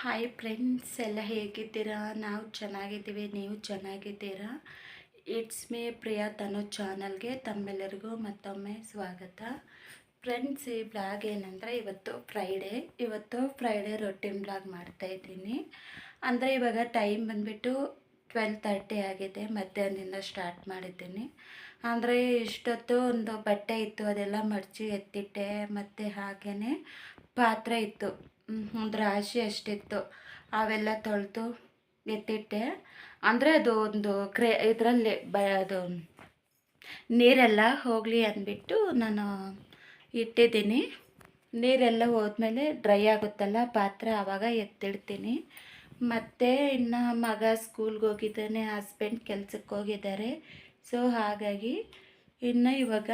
Hi friends, ಎಲ್ಲ ಹೇಗಿದ್ದೀರಾ? ನಾವು ಚೆನ್ನಾಗಿದ್ದೀವಿ, ನೀವು ಚೆನ್ನಾಗಿದ್ದೀರಾ? ಇಟ್ಸ್ ಮೀ ಪ್ರಿಯಾ ತನು ಚಾನಲ್ಗೆ ತಮ್ಮೆಲ್ಲರಿಗೂ ಮತ್ತೊಮ್ಮೆ ಸ್ವಾಗತ. ಫ್ರೆಂಡ್ಸ್, ಈ ಬ್ಲಾಗ್ ಏನಂದರೆ ಇವತ್ತು ಫ್ರೈಡೇ ರೊಟೀನ್ ಬ್ಲಾಗ್ ಮಾಡ್ತಾಯಿದ್ದೀನಿ. ಅಂದರೆ ಇವಾಗ ಟೈಮ್ ಬಂದುಬಿಟ್ಟು 12:30 ಆಗಿದೆ. ಮಧ್ಯಾಹ್ನದಿಂದ ಸ್ಟಾರ್ಟ್ ಮಾಡಿದ್ದೀನಿ. ಅಂದರೆ ಇಷ್ಟೊತ್ತು ಒಂದು ಬಟ್ಟೆ ಇತ್ತು, ಅದೆಲ್ಲ ಮಡಚಿ ಎತ್ತಿಟ್ಟೆ. ಮತ್ತು ಹಾಗೆಯೇ ಪಾತ್ರೆ ಇತ್ತು, ಒಂದು ರಾಶಿ ಅಷ್ಟಿತ್ತು, ಅವೆಲ್ಲ ತೊಳೆದು ಎತ್ತಿಟ್ಟೆ. ಅಂದರೆ ಅದು ಒಂದು ಇದರಲ್ಲಿ ಅದು ನೀರೆಲ್ಲ ಹೋಗಲಿ ಅಂದ್ಬಿಟ್ಟು ನಾನು ಇಟ್ಟಿದ್ದೀನಿ. ನೀರೆಲ್ಲ ಹೋದ್ಮೇಲೆ ಡ್ರೈ ಆಗುತ್ತಲ್ಲ ಪಾತ್ರೆ, ಆವಾಗ ಎತ್ತಿಡ್ತೀನಿ. ಮತ್ತು ಇನ್ನು ಮಗ ಸ್ಕೂಲ್ಗೆ ಹೋಗಿದ್ದಾನೆ, ಹಸ್ಬೆಂಡ್ ಕೆಲ್ಸಕ್ಕೆ ಹೋಗಿದ್ದಾರೆ. ಸೊ ಹಾಗಾಗಿ ಇನ್ನು ಇವಾಗ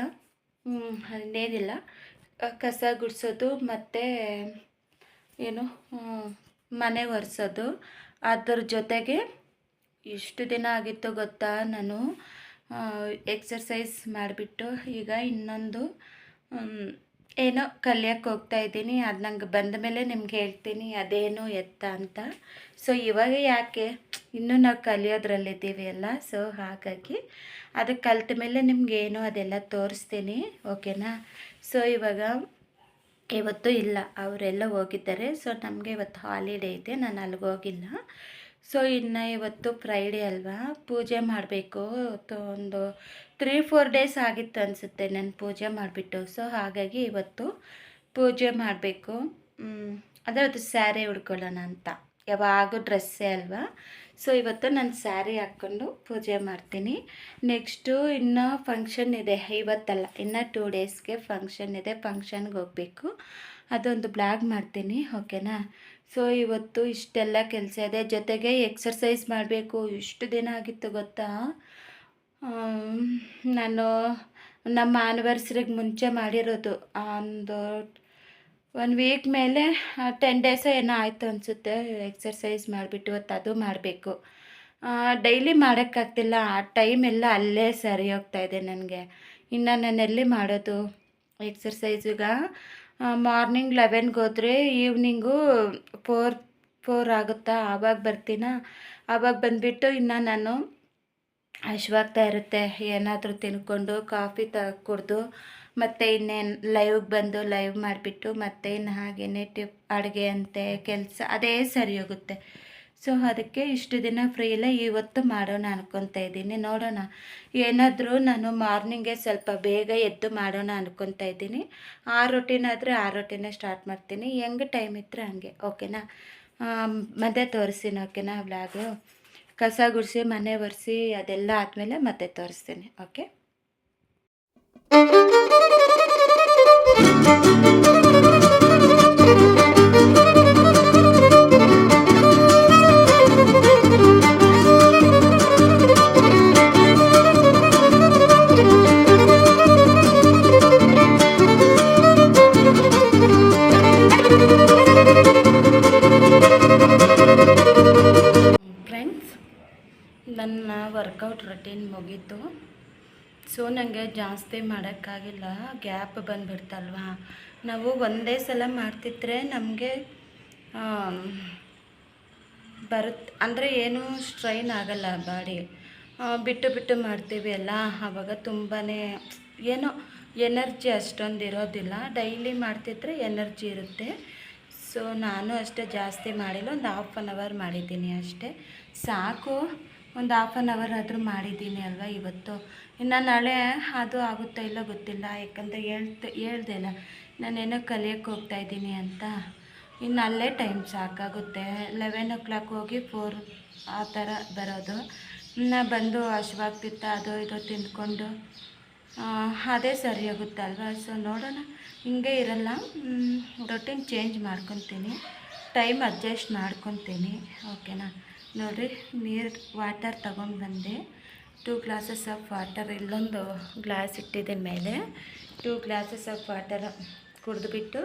ಇನ್ನೇನಿಲ್ಲ, ಕಸ ಗುಡಿಸೋದು ಮತ್ತು ಏನು ಮನೆ ಒರೆಸೋದು. ಅದ್ರ ಜೊತೆಗೆ ಎಷ್ಟು ದಿನ ಆಗಿತ್ತು ಗೊತ್ತಾ, ನಾನು ಎಕ್ಸರ್ಸೈಸ್ ಮಾಡಿಬಿಟ್ಟು ಈಗ ಇನ್ನೊಂದು ಏನೋ ಕಲಿಯೋಕ್ಕೆ ಹೋಗ್ತಾಯಿದ್ದೀನಿ. ಅದು ನಂಗೆ ಬಂದ ಮೇಲೆ ನಿಮ್ಗೆ ಹೇಳ್ತೀನಿ ಅದೇನು ಎತ್ತ ಅಂತ. ಸೊ ಇವಾಗ ಯಾಕೆ, ಇನ್ನೂ ನಾವು ಕಲಿಯೋದ್ರಲ್ಲಿದ್ದೀವಿ ಅಲ್ಲ, ಸೊ ಹಾಗಾಗಿ ಅದು ಕಲಿತ ಮೇಲೆ ನಿಮಗೇನು ಅದೆಲ್ಲ ತೋರಿಸ್ತೀನಿ, ಓಕೆನಾ? ಸೊ ಇವತ್ತು ಇಲ್ಲ, ಅವರೆಲ್ಲ ಹೋಗಿದ್ದಾರೆ. ಸೊ ನಮಗೆ ಇವತ್ತು ಹಾಲಿಡೇ ಇದೆ, ನಾನು ಅಲ್ಲಿಗೆ ಹೋಗಿಲ್ಲ. ಸೊ ಇನ್ನು ಇವತ್ತು ಫ್ರೈಡೇ ಅಲ್ವಾ, ಪೂಜೆ ಮಾಡಬೇಕು. ಒಂದು 3-4 ಡೇಸ್ ಆಗಿತ್ತು ಅನಿಸುತ್ತೆ ನಾನು ಪೂಜೆ ಮಾಡಿಬಿಟ್ಟು. ಸೊ ಹಾಗಾಗಿ ಇವತ್ತು ಪೂಜೆ ಮಾಡಬೇಕು. ಅಂದರೆ ಅದು ಸ್ಯಾರಿ ಉಡ್ಕೊಳ್ಳೋಣ ಅಂತ. ಯಾವಾಗೂ ಡ್ರೆಸ್ಸೇ ಅಲ್ವಾ. ಸೊ ಇವತ್ತು ನಾನು ಸ್ಯಾರಿ ಹಾಕ್ಕೊಂಡು ಪೂಜೆ ಮಾಡ್ತೀನಿ. ನೆಕ್ಸ್ಟು ಇನ್ನೂ ಫಂಕ್ಷನ್ ಇದೆ, ಇವತ್ತಲ್ಲ ಇನ್ನು 2 ಡೇಸ್ಗೆ ಫಂಕ್ಷನ್ ಇದೆ. ಫಂಕ್ಷನ್ಗೆ ಹೋಗಬೇಕು, ಅದೊಂದು ಬ್ಲಾಗ್ ಮಾಡ್ತೀನಿ, ಓಕೆನಾ? ಸೊ ಇವತ್ತು ಇಷ್ಟೆಲ್ಲ ಕೆಲಸ ಇದೆ, ಜೊತೆಗೆ ಎಕ್ಸರ್ಸೈಸ್ ಮಾಡಬೇಕು. ಇಷ್ಟು ದಿನ ಆಗಿತ್ತು ಗೊತ್ತಾ, ನಾನು ನಮ್ಮ ಆ್ಯನಿವರ್ಸರಿಗೆ ಮುಂಚೆ ಮಾಡಿರೋದು. ಒಂದು 1 ವೀಕ್ ಮೇಲೆ 10 ಡೇಸ್ ಏನೋ ಆಯಿತು ಅನಿಸುತ್ತೆ ಎಕ್ಸರ್ಸೈಸ್ ಮಾಡಿಬಿಟ್ಟು. ಇವತ್ತು ಅದು ಮಾಡಬೇಕು. ಡೈಲಿ ಮಾಡೋಕ್ಕಾಗ್ತಿಲ್ಲ, ಆ ಟೈಮೆಲ್ಲ ಅಲ್ಲೇ ಸರಿ ಹೋಗ್ತಾಯಿದೆ ನನಗೆ. ಇನ್ನು ನಾನು ಎಲ್ಲಿ ಮಾಡೋದು ಎಕ್ಸರ್ಸೈಸಿಗ? ಮಾರ್ನಿಂಗ್ 11ಗೆ ಹೋದರೆ ಈವ್ನಿಂಗು 4 ಆಗುತ್ತಾ, ಆವಾಗ ಬರ್ತೀನಾ. ಆವಾಗ ಬಂದುಬಿಟ್ಟು ಇನ್ನು ನಾನು ಹಶ್ವಾಗ್ತಾ ಇರುತ್ತೆ, ಏನಾದರೂ ತಿನ್ಕೊಂಡು ಕಾಫಿ ಕುಡಿದು ಮತ್ತು ಇನ್ನೇನು ಲೈವ್ಗೆ ಬಂದು ಲೈವ್ ಮಾಡಿಬಿಟ್ಟು ಮತ್ತೆ ಇನ್ನು ಹಾಗೆಯೇ ಅಡುಗೆ ಅಂತೆ ಕೆಲಸ ಅದೇ ಸರಿ ಹೋಗುತ್ತೆ. ಸೊ ಅದಕ್ಕೆ ಇಷ್ಟು ದಿನ ಫ್ರೀ ಇಲ್ಲ, ಇವತ್ತು ಮಾಡೋಣ ಅನ್ಕೊತಾ ಇದ್ದೀನಿ. ನೋಡೋಣ, ಏನಾದರೂ ನಾನು ಮಾರ್ನಿಂಗೇ ಸ್ವಲ್ಪ ಬೇಗ ಎದ್ದು ಮಾಡೋಣ ಅನ್ಕೊತಾ ಇದ್ದೀನಿ. ಆ ರೊಟೀನ್ ಆದರೆ ಆ ರೊಟೀನೇ ಸ್ಟಾರ್ಟ್ ಮಾಡ್ತೀನಿ, ಹೆಂಗೆ ಟೈಮ್ ಇದ್ದರೆ ಹಂಗೆ, ಓಕೆನಾ? ಮತ್ತೆ ತೋರಿಸ್ತೀನಿ, ಓಕೆನಾ? ಬ್ಲಾಗು ಕಸ ಗುಡಿಸಿ ಮನೆ ಒರೆಸಿ ಅದೆಲ್ಲ ಆದಮೇಲೆ ಮತ್ತೆ ತೋರಿಸ್ತೀನಿ, ಓಕೆ? ನನ್ನ ವರ್ಕೌಟ್ ರೊಟೀನ್ ಮುಗೀತು. ಸೊ ನನಗೆ ಜಾಸ್ತಿ ಮಾಡೋಕ್ಕಾಗಿಲ್ಲ, ಗ್ಯಾಪ್ ಬಂದುಬಿಡ್ತಲ್ವಾ. ನಾವು ಒಂದೇ ಸಲ ಮಾಡ್ತಿದ್ರೆ ನಮಗೆ ಬರುತ್ತೆ, ಅಂದರೆ ಏನೂ ಸ್ಟ್ರೈನ್ ಆಗಲ್ಲ ಬಾಡಿ. ಬಿಟ್ಟು ಬಿಟ್ಟು ಮಾಡ್ತೀವಿ ಅಲ್ಲ, ಆವಾಗ ತುಂಬಾ ಏನೋ ಎನರ್ಜಿ ಅಷ್ಟೊಂದು ಇರೋದಿಲ್ಲ. ಡೈಲಿ ಮಾಡ್ತಿದ್ರೆ ಎನರ್ಜಿ ಇರುತ್ತೆ. ಸೊ ನಾನು ಅಷ್ಟೇ ಜಾಸ್ತಿ ಮಾಡಿಲ್ಲ, ಒಂದು 1/2 ಅವರ್ ಮಾಡಿದ್ದೀನಿ ಅಷ್ಟೇ, ಸಾಕು. ಒಂದು 1/2 ಅವರ್ ಆದರೂ ಮಾಡಿದ್ದೀನಿ ಅಲ್ವಾ ಇವತ್ತು. ಇನ್ನು ನಾಳೆ ಅದು ಆಗುತ್ತೋ ಇಲ್ಲ ಗೊತ್ತಿಲ್ಲ, ಯಾಕಂದರೆ ಹೇಳ್ದೆ ಅಲ್ಲ ನಾನೇನೋ ಕಲಿಯೋಕ್ಕೆ ಹೋಗ್ತಾಯಿದ್ದೀನಿ ಅಂತ. ಇನ್ನು ಅಲ್ಲೇ ಟೈಮ್ ಸಾಕಾಗುತ್ತೆ. 11 o'clock ಹೋಗಿ 4 ಆ ಥರ ಬರೋದು. ಇನ್ನು ಬಂದು ಹಶ್ವಾಗ್ತಿತ್ತ ಅದು ಇದು ತಿಂದ್ಕೊಂಡು ಅದೇ ಸರಿ ಹೋಗುತ್ತೆ ಅಲ್ವಾ. ಸೊ ನೋಡೋಣ, ಹಿಂಗೆ ಇರಲ್ಲ, ರೊಟೀನ್ ಚೇಂಜ್ ಮಾಡ್ಕೊತೀನಿ, ಟೈಮ್ ಅಡ್ಜಸ್ಟ್ ಮಾಡ್ಕೊತೀನಿ, ಓಕೆನಾ? ನೋಡಿರಿ, ವಾಟರ್ ತಗೊಂಡು ಬಂದೆ, 2 glasses ಆಫ್ ವಾಟರ್, ಇಲ್ಲೊಂದು ಗ್ಲಾಸ್ ಇಟ್ಟಿದ್ದೀನಿ ಮೇಲೆ. 2 glasses ಆಫ್ ವಾಟರ್ ಕುಡಿದ್ಬಿಟ್ಟು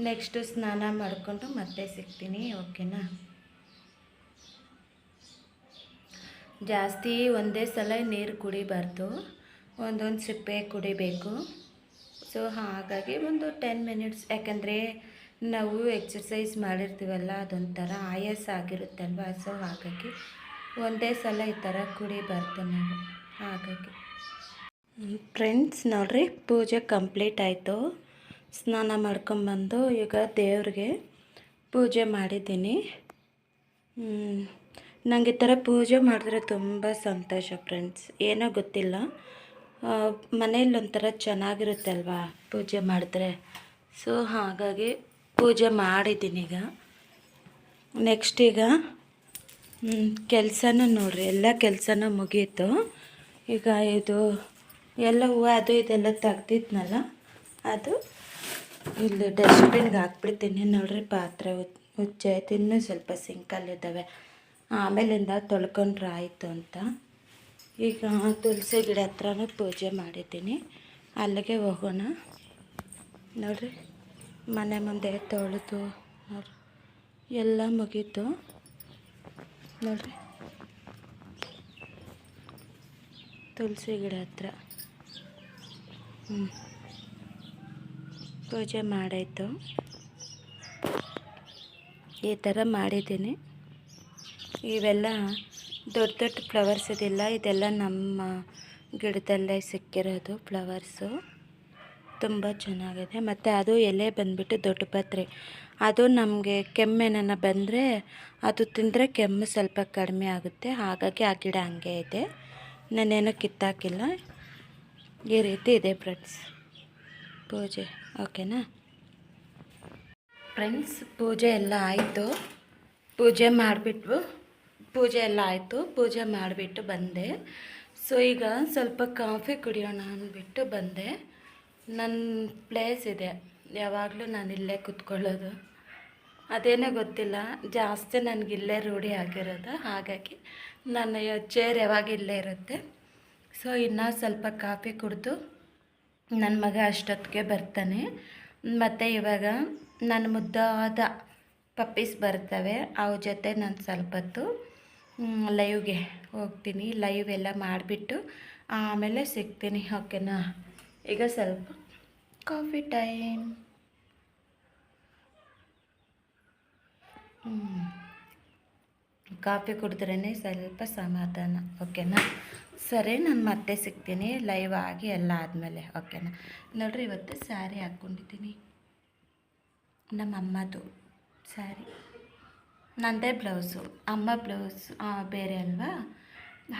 ನೆಕ್ಸ್ಟು ಸ್ನಾನ ಮಾಡಿಕೊಂಡು ಮತ್ತೆ ಸಿಗ್ತೀನಿ, ಓಕೆನಾ? ಜಾಸ್ತಿ ಒಂದೇ ಸಲ ನೀರು ಕುಡಿಬಾರ್ದು, ಒಂದೊಂದು ಸಿಪ್ಪೆ ಕುಡಿಬೇಕು. ಸೊ ಹಾಗಾಗಿ ಒಂದು 10 minutes, ಯಾಕಂದರೆ ನಾವು ಎಕ್ಸಸೈಸ್ ಮಾಡಿರ್ತೀವಲ್ಲ ಅದೊಂಥರ ಆಯಾಸ ಆಗಿರುತ್ತಲ್ವ, ಸೊ ಹಾಗಾಗಿ ಒಂದೇ ಸಲ ಈ ಥರ ಕುಡಿಬಾರ್ದು ನಾವು. ಹಾಗಾಗಿ ಫ್ರೆಂಡ್ಸ್ ನೋಡ್ರಿ, ಪೂಜೆ ಕಂಪ್ಲೀಟ್ ಆಯಿತು. ಸ್ನಾನ ಮಾಡ್ಕೊಂಬಂದು ಈಗ ದೇವ್ರಿಗೆ ಪೂಜೆ ಮಾಡಿದ್ದೀನಿ. ನನಗೆ ಈ ಥರ ಪೂಜೆ ಮಾಡಿದ್ರೆ ತುಂಬ ಸಂತೋಷ ಫ್ರೆಂಡ್ಸ್. ಏನೋ ಗೊತ್ತಿಲ್ಲ, ಮನೇಲಿ ಒಂಥರ ಚೆನ್ನಾಗಿರುತ್ತೆ ಅಲ್ವಾ ಪೂಜೆ ಮಾಡಿದ್ರೆ. ಸೊ ಹಾಗಾಗಿ ಪೂಜೆ ಮಾಡಿದ್ದೀನಿ. ಈಗ ನೆಕ್ಸ್ಟ್ ಈಗ ಕೆಲಸನೂ ನೋಡ್ರಿ, ಎಲ್ಲ ಕೆಲಸನೂ ಮುಗೀತು. ಈಗ ಇದು ಎಲ್ಲ ಹೂವು ಅದು ಇದೆಲ್ಲ ತೆಗ್ದಿದ್ನಲ್ಲ, ಅದು ಇಲ್ಲಿ ಡಸ್ಟ್ಬಿನ್ಗೆ ಹಾಕ್ಬಿಡ್ತೀನಿ. ನೋಡ್ರಿ, ಪಾತ್ರೆ ಹುಚ್ಚಾಯ್ತು, ಇನ್ನೂ ಸ್ವಲ್ಪ ಸಿಂಕಲ್ಲಿದ್ದಾವೆ, ಆಮೇಲಿಂದ ತೊಳ್ಕೊಂಡ್ರೆ ಆಯಿತು ಅಂತ. ಈಗ ತುಳಸಿ ಗಿಡ ಹತ್ರನೂ ಪೂಜೆ ಮಾಡಿದ್ದೀನಿ, ಅಲ್ಲಿಗೆ ಹೋಗೋಣ. ನೋಡ್ರಿ, ಮನೆ ಮುಂದೆ ತೊಳೆದು ನೋಡ್ರಿ ಎಲ್ಲ ಮುಗೀತು. ನೋಡ್ರಿ, ತುಳಸಿ ಗಿಡ ಹತ್ರ ಪೂಜೆ ಮಾಡಾಯಿತು. ಈ ಥರ ಮಾಡಿದ್ದೀನಿ. ಇವೆಲ್ಲ ದೊಡ್ಡ ದೊಡ್ಡ ಫ್ಲವರ್ಸ್ ಇದಿಲ್ಲ, ಇದೆಲ್ಲ ನಮ್ಮ ಗಿಡದಲ್ಲೇ ಸಿಕ್ಕಿರೋದು ಫ್ಲವರ್ಸು. ತುಂಬ ಚೆನ್ನಾಗಿದೆ. ಮತ್ತು ಅದು ಎಲೆ ಬಂದುಬಿಟ್ಟು ದೊಡ್ಡ ಪತ್ರೆ. ಅದು ನಮಗೆ ಕೆಮ್ಮೇನ ಬಂದರೆ ಅದು ತಿಂದರೆ ಕೆಮ್ಮು ಸ್ವಲ್ಪ ಕಡಿಮೆ ಆಗುತ್ತೆ. ಹಾಗಾಗಿ ಆ ಗಿಡ ಹಂಗೆ ಇದೆ, ನಾನೇನು ಕಿತ್ತಾಕಿಲ್ಲ. ಈ ರೀತಿ ಇದೆ ಫ್ರೆಂಡ್ಸ್ ಪೂಜೆ. ಓಕೆನಾ ಫ್ರೆಂಡ್ಸ್, ಪೂಜೆ ಎಲ್ಲ ಆಯಿತು. ಪೂಜೆ ಎಲ್ಲ ಆಯಿತು, ಪೂಜೆ ಮಾಡಿಬಿಟ್ಟು ಬಂದೆ. ಸೊ ಈಗ ಸ್ವಲ್ಪ ಕಾಫಿ ಕುಡಿಯೋಣ ಅಂದ್ಬಿಟ್ಟು ಬಂದೆ. ನನ್ನ ಪ್ಲೇಸ್ ಇದೆ, ಯಾವಾಗಲೂ ನಾನು ಇಲ್ಲೇ ಕೂತ್ಕೊಳ್ಳೋದು. ಅದೇನೋ ಗೊತ್ತಿಲ್ಲ, ಜಾಸ್ತಿ ನನಗಿಲ್ಲೇ ರೂಢಿ ಆಗಿರೋದು. ಹಾಗಾಗಿ ನನ್ನ ಚೇರ್ ಯಾವಾಗ ಇಲ್ಲೇ ಇರುತ್ತೆ. ಸೊ ಇನ್ನೂ ಸ್ವಲ್ಪ ಕಾಫಿ ಕುಡಿದು ನನ್ನ ಮಗ ಅಷ್ಟೊತ್ತಿಗೆ ಬರ್ತಾನೆ. ಮತ್ತು ಇವಾಗ ನನ್ನ ಮುದ್ದಾದ ಪಪ್ಪೀಸ್ ಬರ್ತವೆ, ಅವ್ರ ಜೊತೆ ನಾನು ಸ್ವಲ್ಪ ಹೊತ್ತು ಲೈವ್ಗೆ ಹೋಗ್ತೀನಿ. ಲೈವ್ ಎಲ್ಲ ಮಾಡಿಬಿಟ್ಟು ಆಮೇಲೆ ಸಿಗ್ತೀನಿ. ಓಕೆನಾ. ಈಗ ಸ್ವಲ್ಪ ಕಾಫಿ ಟೈಮ್. ಕಾಫಿ ಕುಡಿದ್ರೇ ಸ್ವಲ್ಪ ಸಮಾಧಾನ. ಓಕೆನಾ. ಸರಿ, ನಾನು ಮತ್ತೆ ಸಿಗ್ತೀನಿ ಲೈವ್ ಆಗಿ ಎಲ್ಲ ಆದಮೇಲೆ. ಓಕೆನಾ. ನೋಡ್ರಿ, ಇವತ್ತು ಸ್ಯಾರಿ ಹಾಕ್ಕೊಂಡಿದ್ದೀನಿ, ನಮ್ಮ ಅಮ್ಮದು ಸ್ಯಾರಿ. ನನ್ನದೇ ಬ್ಲೌಸು, ಅಮ್ಮ ಬ್ಲೌಸ್ ಬೇರೆ ಅಲ್ವಾ,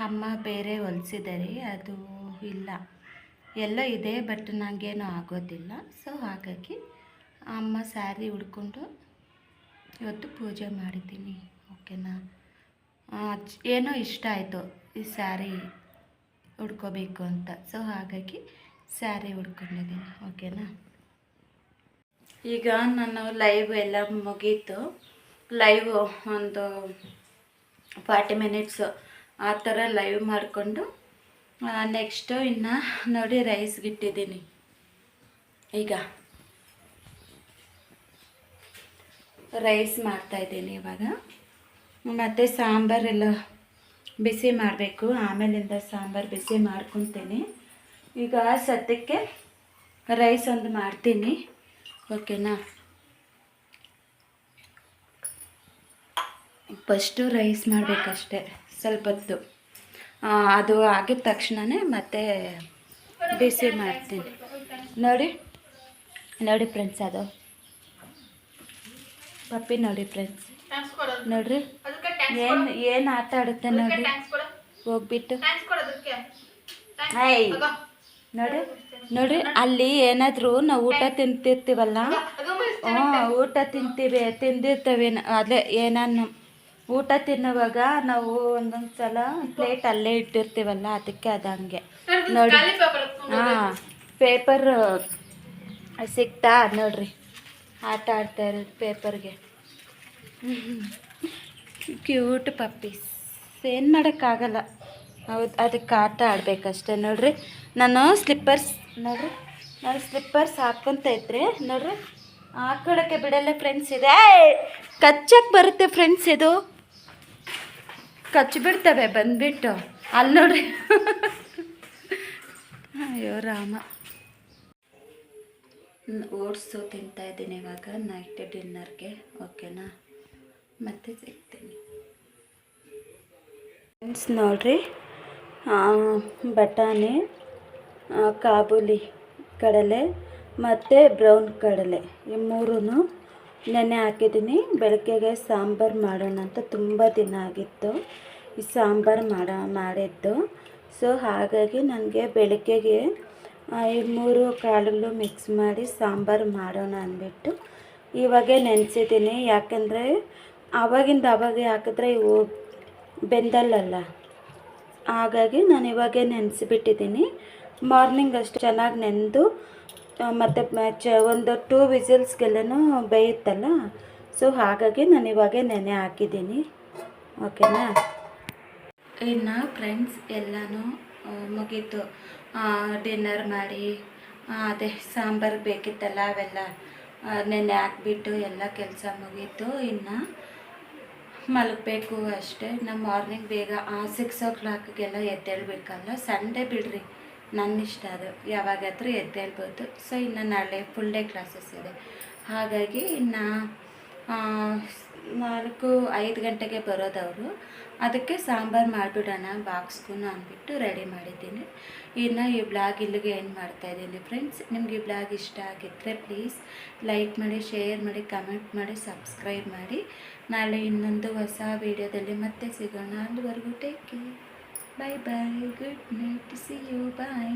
ಅಮ್ಮ ಬೇರೆ ಹೊಲಿಸಿದ್ದಾರೆ, ಅದು ಇಲ್ಲ, ಎಲ್ಲ ಇದೆ, ಬಟ್ ನನಗೇನೂ ಆಗೋದಿಲ್ಲ. ಸೊ ಹಾಗಾಗಿ ಅಮ್ಮ ಸ್ಯಾರಿ ಉಡ್ಕೊಂಡು ಇವತ್ತು ಪೂಜೆ ಮಾಡಿದ್ದೀನಿ. ಓಕೆನಾ. ಏನೋ ಇಷ್ಟ ಆಯಿತು ಈ ಸ್ಯಾರಿ ಉಡ್ಕೋಬೇಕು ಅಂತ. ಸೊ ಹಾಗಾಗಿ ಸ್ಯಾರಿ ಉಡ್ಕೊಂಡಿದ್ದೀನಿ. ಓಕೆನಾ. ಈಗ ನಾನು ಲೈವ್ ಎಲ್ಲ ಮುಗೀತು. ಲೈವ್ ಒಂದು 40 ಮಿನಿಟ್ಸು ಆ ಥರ ಲೈವ್ ಮಾಡಿಕೊಂಡು ನೆಕ್ಸ್ಟು ಇನ್ನು ನೋಡಿ ರೈಸ್ಗಿಟ್ಟಿದ್ದೀನಿ. ಈಗ ರೈಸ್ ಮಾಡ್ತಾಯಿದ್ದೀನಿ ಇವಾಗ. ಮತ್ತು ಸಾಂಬಾರೆಲ್ಲ ಬಿಸಿ ಮಾಡಬೇಕು, ಆಮೇಲಿಂದ ಸಾಂಬಾರು ಬಿಸಿ ಮಾಡ್ಕೊತೀನಿ. ಈಗ ಸದ್ಯಕ್ಕೆ ರೈಸ್ ಒಂದು ಮಾಡ್ತೀನಿ. ಓಕೆನಾ. ಫಸ್ಟು ರೈಸ್ ಮಾಡಬೇಕಷ್ಟೆ ಸ್ವಲ್ಪ ಹೊತ್ತು, ಅದು ಆಗಿದ ತಕ್ಷಣವೇ ಮತ್ತೆ ಬಿಸಿ ಮಾಡ್ತೀನಿ. ನೋಡಿ ಫ್ರೆಂಡ್ಸ್, ಅದು ಪಪ್ಪಿ ನೋಡಿ ಫ್ರೆಂಡ್ಸ್, ನೋಡ್ರಿ ಏನು ಆಟ ಆಡುತ್ತೆ ನೋಡ್ರಿ. ಹೋಗ್ಬಿಟ್ಟು ಐ ನೋಡ್ರಿ, ಅಲ್ಲಿ ಏನಾದರೂ ನಾವು ಊಟ ತಿಂತಿರ್ತೀವಲ್ಲ, ಊಟ ತಿಂದಿರ್ತೇವೆ. ಅದೇ ಏನಾನು ಊಟ ತಿನ್ನುವಾಗ ನಾವು ಒಂದೊಂದು ಸಲ ಪ್ಲೇಟ್ ಅಲ್ಲೇ ಇಟ್ಟಿರ್ತೀವಲ್ಲ, ಅದಕ್ಕೆ ಅದು ಹಂಗೆ ನೋಡಿ. ಪೇಪರ್ ಸಿಗ್ತಾ ನೋಡ್ರಿ, ಆಟ ಆಡ್ತಾ ಇರೋದು ಪೇಪರ್ಗೆ. ಕ್ಯೂಟ್ ಪಪ್ಪೀಸ್, ಏನು ಮಾಡೋಕ್ಕಾಗಲ್ಲ. ಹೌದು, ಅದಕ್ಕೆ ಆಟ ಆಡಬೇಕಷ್ಟೆ. ನೋಡ್ರಿ, ನಾನು ಸ್ಲಿಪ್ಪರ್ಸ್ ಹಾಕ್ಕೊತ ಇದ್ರೆ ನೋಡ್ರಿ, ಹಾಕೊಳ್ಳೋಕ್ಕೆ ಬಿಡಲ್ಲ ಫ್ರೆಂಡ್ಸ್. ಇದೆ ಕಚ್ಚಕ್ಕೆ ಬರುತ್ತೆ ಫ್ರೆಂಡ್ಸ್, ಇದು ಕಚ್ಚಿಬಿಡ್ತವೆ ಬಂದುಬಿಟ್ಟು. ಅಲ್ಲಿ ನೋಡ್ರಿ, ಅಯ್ಯೋ ರಾಮ. ಓಟ್ಸು ತಿಂತಾಯಿದ್ದೀನಿ ಇವಾಗ ನೈಟ್ ಡಿನ್ನರ್ಗೆ. ಓಕೆನಾ, ಮತ್ತೆ ಸಿಗ್ತೀನಿ ಫ್ರೆಂಡ್ಸ್. ನೋಡಿರಿ, ಬಟಾಣಿ, ಕಾಬೂಲಿ ಕಡಲೆ ಮತ್ತು ಬ್ರೌನ್ ಕಡಲೆ ಈ ಮೂರೂ ನೆನೆ ಹಾಕಿದ್ದೀನಿ. ಬೆಳಗ್ಗೆಗೆ ಸಾಂಬಾರು ಮಾಡೋಣ ಅಂತ ತುಂಬ ದಿನ ಆಗಿತ್ತು ಈ ಸಾಂಬಾರು ಮಾಡಿದ್ದು. ಸೊ ಹಾಗಾಗಿ ನನಗೆ ಬೆಳಗ್ಗೆಗೆ ಈ ಮೂರು ಕಾಳುಗಳು ಮಿಕ್ಸ್ ಮಾಡಿ ಸಾಂಬಾರು ಮಾಡೋಣ ಅಂದ್ಬಿಟ್ಟು ಇವಾಗೇ ನೆನೆಸಿದ್ದೀನಿ. ಯಾಕಂದರೆ ಅವಾಗೇ ಹಾಕಿದ್ರೆ ಇವು ಬೆಂದಲ್ಲಲ್ಲ, ಹಾಗಾಗಿ ನಾನು ಇವಾಗೇ ನೆನೆಸಿಬಿಟ್ಟಿದ್ದೀನಿ. ಮಾರ್ನಿಂಗ್ ಅಷ್ಟು ಚೆನ್ನಾಗಿ ನೆನೆದು ಮತ್ತು ಒಂದು 2 ವಿಸಿಲ್ಸ್ಗೆಲ್ಲನೂ ಬೇಯುತ್ತಲ್ಲ. ಸೊ ಹಾಗಾಗಿ ನಾನು ಇವಾಗೇ ನೆನೆ ಹಾಕಿದ್ದೀನಿ. ಓಕೆನಾ. ಇನ್ನು ಫ್ರೆಂಡ್ಸ್ ಎಲ್ಲನೂ ಮುಗೀತು. ಡಿನ್ನರ್ ಮಾಡಿ ಅದೇ ಸಾಂಬಾರು ಬೇಕಿತ್ತಲ್ಲ ಅವೆಲ್ಲ ನೆನೆ ಹಾಕ್ಬಿಟ್ಟು ಎಲ್ಲ ಕೆಲಸ ಮುಗೀತು. ಇನ್ನು ಮಲಗಬೇಕು ಅಷ್ಟೇ. ನಮ್ಮ ಮಾರ್ನಿಂಗ್ ಬೇಗ 6 o'clockಗೆಲ್ಲ ಎದ್ದೇಳಬೇಕಲ್ಲ. ಸಂಡೇ ಬಿಡ್ರಿ, ನನ್ನ ಇಷ್ಟ ಅದು, ಯಾವಾಗಾದರೂ ಎದ್ದೇಳ್ಬೋದು. ಸೊ ಇನ್ನು ನಾಳೆ ಫುಲ್ ಡೇ ಕ್ಲಾಸಸ್ ಇದೆ. ಹಾಗಾಗಿ ಇನ್ನು 4-5 ಗಂಟೆಗೆ ಬರೋದವರು. ಅದಕ್ಕೆ ಸಾಂಬಾರು ಮಾಡಿಬಿಡೋಣ ಬಾಕ್ಸ್ಗೂ ಅಂದ್ಬಿಟ್ಟು ರೆಡಿ ಮಾಡಿದ್ದೀನಿ. ಇನ್ನು ಈ ಬ್ಲಾಗ್ ಇಲ್ಲಿಗೆ ಏನು ಮಾಡ್ತಾಯಿದ್ದೀನಿ ಫ್ರೆಂಡ್ಸ್. ನಿಮಗೆ ಈ ಬ್ಲಾಗ್ ಇಷ್ಟ ಆಗಿದ್ದರೆ ಪ್ಲೀಸ್ ಲೈಕ್ ಮಾಡಿ, ಶೇರ್ ಮಾಡಿ, ಕಮೆಂಟ್ ಮಾಡಿ, ಸಬ್ಸ್ಕ್ರೈಬ್ ಮಾಡಿ. ನಾಳೆ ಇನ್ನೊಂದು ಹೊಸ ವೀಡಿಯೋದಲ್ಲಿ ಮತ್ತೆ ಸಿಗೋಣ. ಅಲ್ಲಿವರೆಗೂ take care, bye bye, good night, see you, bye.